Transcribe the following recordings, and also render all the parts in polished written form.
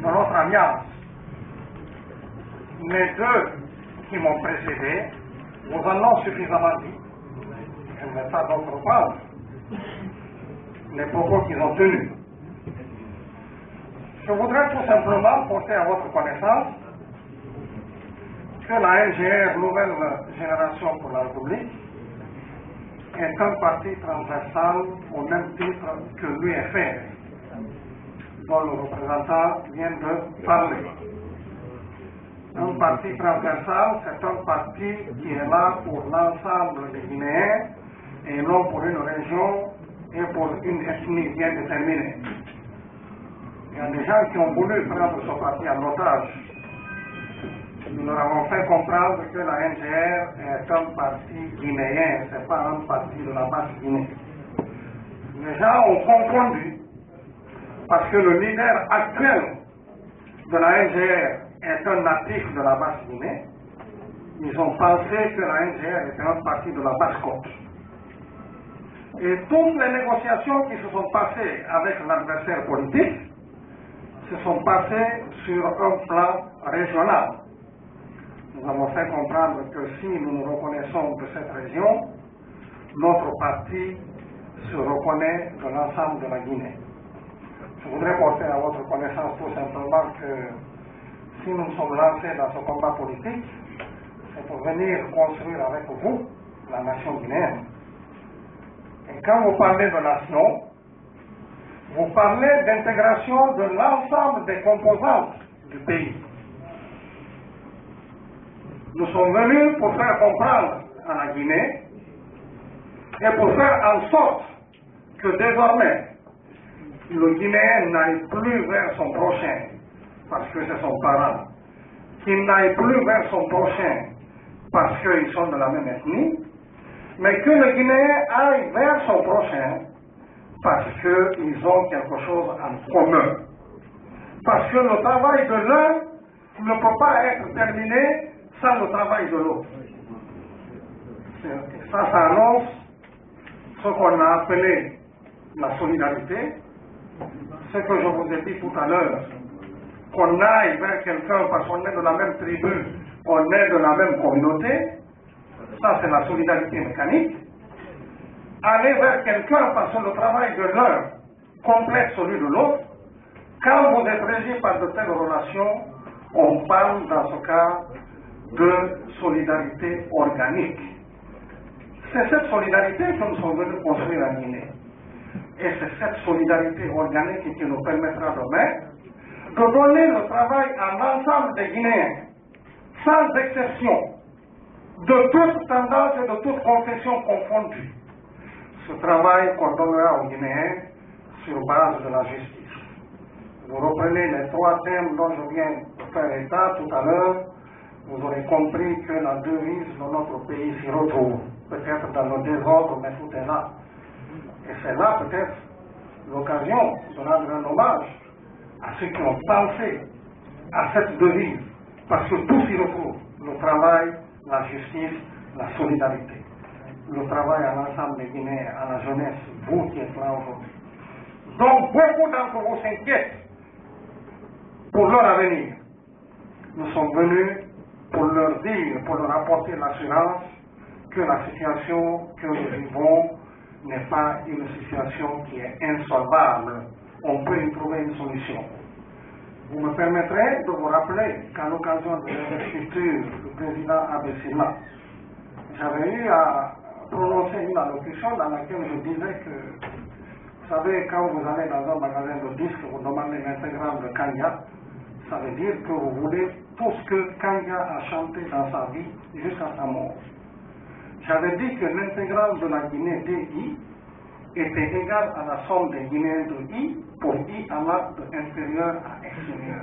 dans notre alliance. Les deux qui m'ont précédé vous en ont suffisamment dit. Je ne vais pas d'autre reprendre les propos qu'ils ont tenus. Je voudrais tout simplement porter à votre connaissance que la NGR, Nouvelle Génération pour la République, est un parti transversal au même titre que l'UFR, dont le représentant vient de parler. Un parti transversal, c'est un parti qui est là pour l'ensemble des Guinéens et non pour une région et pour une ethnie bien déterminée. Il y a des gens qui ont voulu prendre ce parti en otage. Nous leur avons fait comprendre que la NGR est un parti guinéen, ce n'est pas un parti de la basse Guinée. Les gens ont confondu parce que le leader actuel de la NGR est un natif de la basse Guinée. Ils ont pensé que la NGR était un parti de la Basse-Côte. Et toutes les négociations qui se sont passées avec l'adversaire politique se sont passées sur un plan régional. Nous avons fait comprendre que si nous nous reconnaissons de cette région, notre parti se reconnaît de l'ensemble de la Guinée. Je voudrais porter à votre connaissance tout simplement que si nous nous sommes lancés dans ce combat politique, c'est pour venir construire avec vous la nation guinéenne. Et quand vous parlez de nation, vous parlez d'intégration de l'ensemble des composantes du pays. Nous sommes venus pour faire comprendre à la Guinée et pour faire en sorte que désormais le Guinéen n'aille plus vers son prochain parce que c'est son parent, qu'il n'aille plus vers son prochain parce qu'ils sont de la même ethnie, mais que le Guinéen aille vers son prochain parce qu'ils ont quelque chose en commun. Parce que le travail de l'un ne peut pas être terminé sans le travail de l'autre. Ça annonce ce qu'on a appelé la solidarité, ce que je vous ai dit tout à l'heure, qu'on aille vers quelqu'un parce qu'on est de la même tribu, on est de la même communauté, ça c'est la solidarité mécanique. Aller vers quelqu'un parce que le travail de l'un complète celui de l'autre. Quand vous êtes régi par de telles relations, on parle dans ce cas de solidarité organique. C'est cette solidarité que nous sommes venus construire en Guinée. Et c'est cette solidarité organique qui nous permettra demain de donner le travail à l'ensemble des Guinéens, sans exception, de toutes tendances et de toutes confessions confondues. Ce travail qu'on donnera aux Guinéens sur base de la justice. Vous reprenez les trois thèmes dont je viens de faire état tout à l'heure, vous aurez compris que la devise de notre pays s'y retrouve. Peut-être dans le désordre, mais tout est là. Et c'est là peut-être l'occasion de rendre un hommage à ceux qui ont pensé à cette devise, parce que tout s'y retrouve. Le travail, la justice, la solidarité. Le travail à l'ensemble des Guinéens, à la jeunesse, vous qui êtes là aujourd'hui. Donc beaucoup d'entre vous s'inquiètent pour leur avenir. Nous sommes venus pour leur dire, pour leur apporter l'assurance que la situation que nous vivons n'est pas une situation qui est insolvable. On peut y trouver une solution. Vous me permettrez de vous rappeler qu'à l'occasion de l'investiture du président Abessima, j'avais eu à prononcer une allocution dans laquelle je disais que, vous savez, quand vous allez dans un magasin de disques, vous demandez l'intégrale de Kanya, ça veut dire que vous voulez tout ce que Kanya a chanté dans sa vie jusqu'à sa mort. J'avais dit que l'intégrale de la Guinée DI était égale à la somme des Guinéens de I pour I allant de inférieur à extérieur.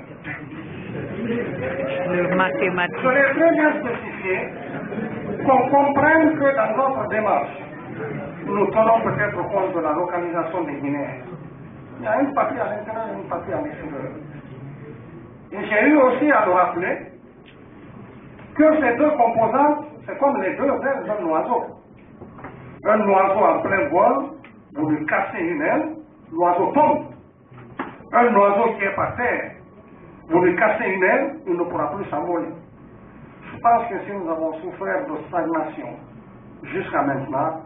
Le mathématique. Je l'ai très bien spécifié qu'on comprenne que dans notre démarche, nous tenons peut-être compte de la localisation des Guinéens. Il y a une partie à l'intérieur et une partie à l'extérieur. Et j'ai eu aussi à le rappeler que ces deux composantes, c'est comme les deux ailes d'un oiseau. Un oiseau en plein vol, vous lui cassez une aile, l'oiseau tombe. Un oiseau qui est par terre, Vous lui cassez une aile, il ne pourra plus s'envoler. Je pense que si nous avons souffert de stagnation jusqu'à maintenant,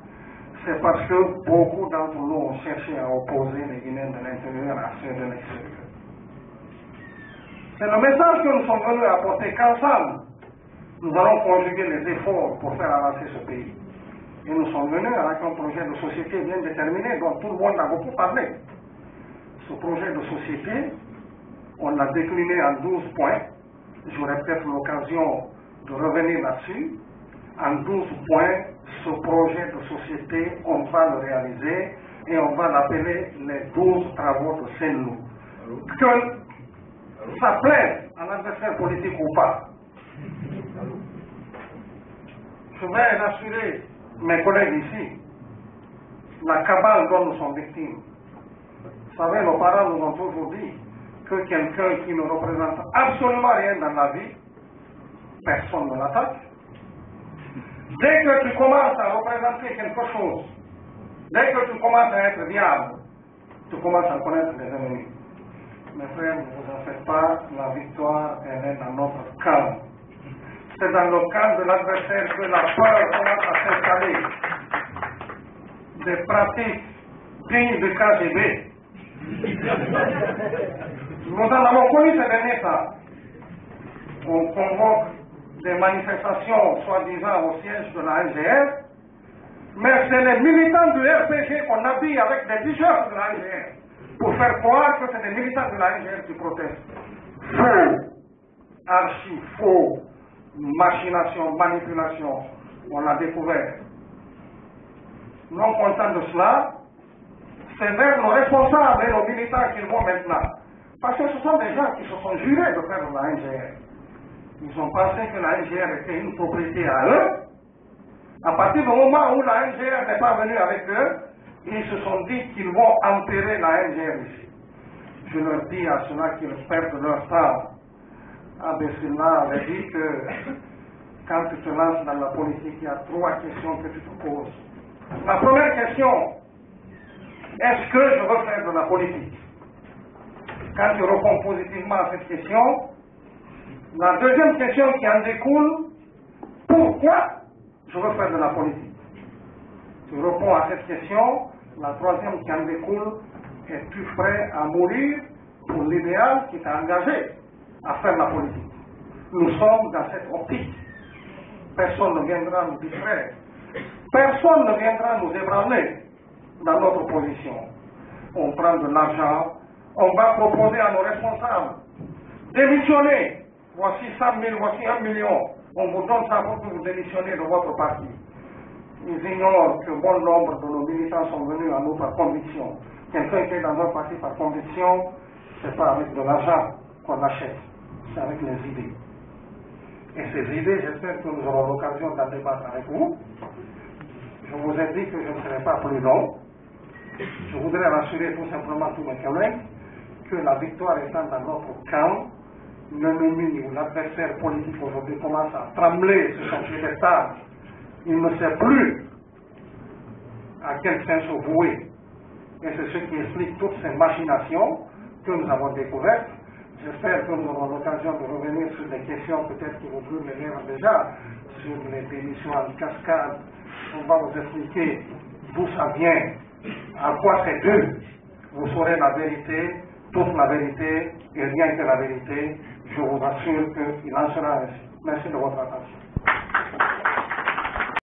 c'est parce que beaucoup d'entre nous ont cherché à opposer les Guinéens de l'intérieur à ceux de l'extérieur. C'est le message que nous sommes venus apporter qu'ensemble, nous allons conjuguer les efforts pour faire avancer ce pays. Et nous sommes venus avec un projet de société bien déterminé dont tout le monde a beaucoup parlé. Ce projet de société, on l'a décliné en 12 points. J'aurai peut-être l'occasion de revenir là-dessus. En 12 points, ce projet de société, on va le réaliser et on va l'appeler les 12 travaux de Saint-Loup. Que ça plaise à l'adversaire politique ou pas. Je vais rassurer mes collègues ici, la cabale dont nous sommes victimes. Vous savez, nos parents nous ont toujours dit que quelqu'un qui ne représente absolument rien dans la vie, personne ne l'attaque. Dès que tu commences à représenter quelque chose, dès que tu commences à être viable, tu commences à connaître les ennemis. Mes frères, ne vous en faites pas, la victoire, elle est dans notre camp. C'est dans le camp de l'adversaire que la peur commence à s'installer. Des pratiques dignes du KGB. Nous en avons connu ces derniers temps. On convoque des manifestations soi-disant au siège de la NGR, mais c'est les militants du RPG qu'on habille avec des t-shirts de la NGR pour faire croire que c'est des militants de la NGR qui protestent. Faux, archi faux, machination, manipulation, on l'a découvert. Non content de cela, c'est vers nos responsables et nos militants qu'ils vont maintenant. Parce que ce sont des gens qui se sont jurés de faire de la NGR. Ils ont pensé que la NGR était une propriété à eux. À partir du moment où la NGR n'est pas venue avec eux, ils se sont dit qu'ils vont enterrer la NGR ici. Je leur dis à ceux-là qu'ils perdent leur temps. Abessina avait dit que quand tu te lances dans la politique, il y a 3 questions que tu te poses. La première question, est-ce que je veux faire de la politique? Quand tu réponds positivement à cette question, la deuxième question qui en découle, pourquoi je veux faire de la politique? Tu réponds à cette question, la troisième qui en découle, es-tu prêt à mourir pour l'idéal qui t'a engagé à faire la politique? Nous sommes dans cette optique. Personne ne viendra nous distraire. Personne ne viendra nous ébranler dans notre position. On prend de l'argent, on va proposer à nos responsables démissionner. Voici 100 000, voici 1 million. On vous donne ça pour que vous démissionnez de votre parti. Ils ignorent que bon nombre de nos militants sont venus à nous par conviction. Quelqu'un qui est dans un parti par conviction, c'est pas avec de l'argent qu'on achète, c'est avec les idées. Et ces idées, j'espère que nous aurons l'occasion d'en débattre avec vous. Je vous ai dit que je ne serai pas plus long. Je voudrais rassurer tout simplement tous mes collègues que la victoire étant dans notre camp, l'ennemi ou l'adversaire politique aujourd'hui commence à trembler sur son piédestal. Il ne sait plus à quel sein se vouer. Et c'est ce qui explique toutes ces machinations que nous avons découvertes. J'espère que nous aurons l'occasion de revenir sur des questions peut-être qui vous brûlent les lèvres déjà, sur les démissions en cascade. On va vous expliquer d'où ça vient, à quoi c'est dû. Vous saurez la vérité, toute la vérité et rien que la vérité. Je vous assure qu'il en sera ainsi. Merci de votre attention.